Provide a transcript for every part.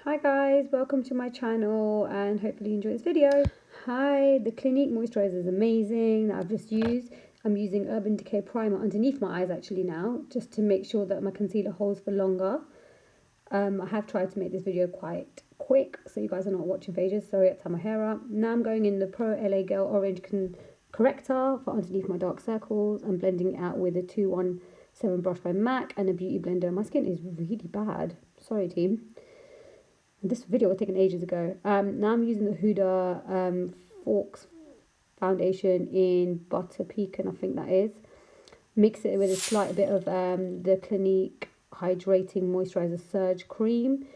Hi guys, welcome to my channel and hopefully you enjoy this video. Hi, the Clinique moisturizer is amazing that I've just used. I'm using Urban Decay primer underneath my eyes actually now, just to make sure that my concealer holds for longer. I have tried to make this video quite quick so you guys are not watching for ages. Sorry, I had to tie my hair up. Now I'm going in the Pro LA Girl Orange Corrector for underneath my dark circls. I'm blending it out with a 217 brush by MAC and a beauty blender. My skin is really bad. Sorry team. This video was taken ages ago. Now I'm using the Huda FAUX foundation in Butter Pecan, I think that is. Mix it with a slight bit of the Clinique Hydrating Moisturizer Surge Cream.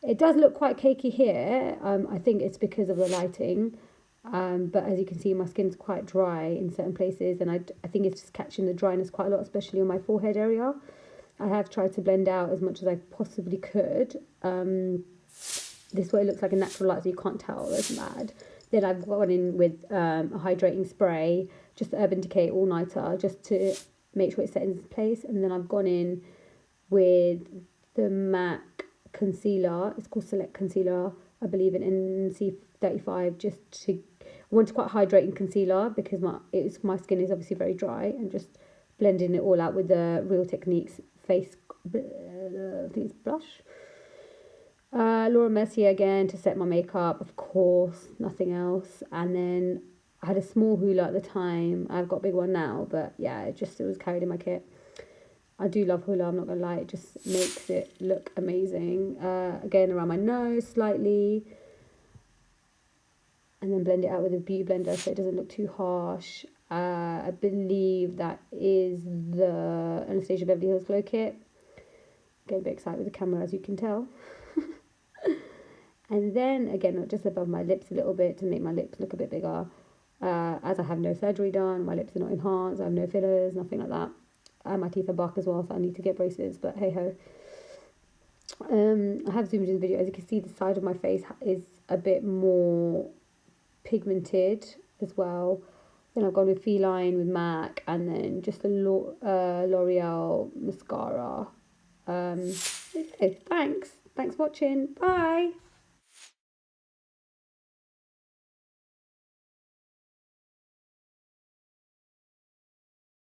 It does look quite cakey here. I think it's because of the lighting. But as you can see, my skin's quite dry in certain places. And I think it's just catching the dryness quite a lot, especially on my forehead area. I have tried to blend out as much as I possibly could. This way it looks like a natural light, so you can't tell. It's mad. Then I've gone in with a hydrating spray, just the Urban Decay all-nighter, just to make sure it's set in place. And then I've gone in with the MAC concealer. It's called Select Concealer, I believe, in NC35. Just to, I want quite hydrating concealer because my skin is obviously very dry, and just blending it all out with the Real Techniques face, I think it's blush. Laura Mercier again to set my makeup, of course, nothing else. And then I had a small HOOLA at the time. I've got a big one now, but yeah, it was carried in my kit. I do love HOOLA, I'm not gonna lie, it just makes it look amazing. Again, around my nose slightly, and then blend it out with a beauty blender so it doesn't look too harsh. I believe that is the Anastasia Beverly Hills Glow Kit. Getting a bit excited with the camera, as you can tell. And then again, just above my lips a little bit to make my lips look a bit bigger. As I have no surgery done, my lips are not enhanced, I have no fillers, nothing like that. My teeth are bark as well, so I need to get braces, but hey ho. I have zoomed in the video. As you can see, the side of my face is a bit more pigmented as well. Then I've gone with Feline with MAC, and then just a L'Oreal mascara. Okay, thanks for watching. Bye.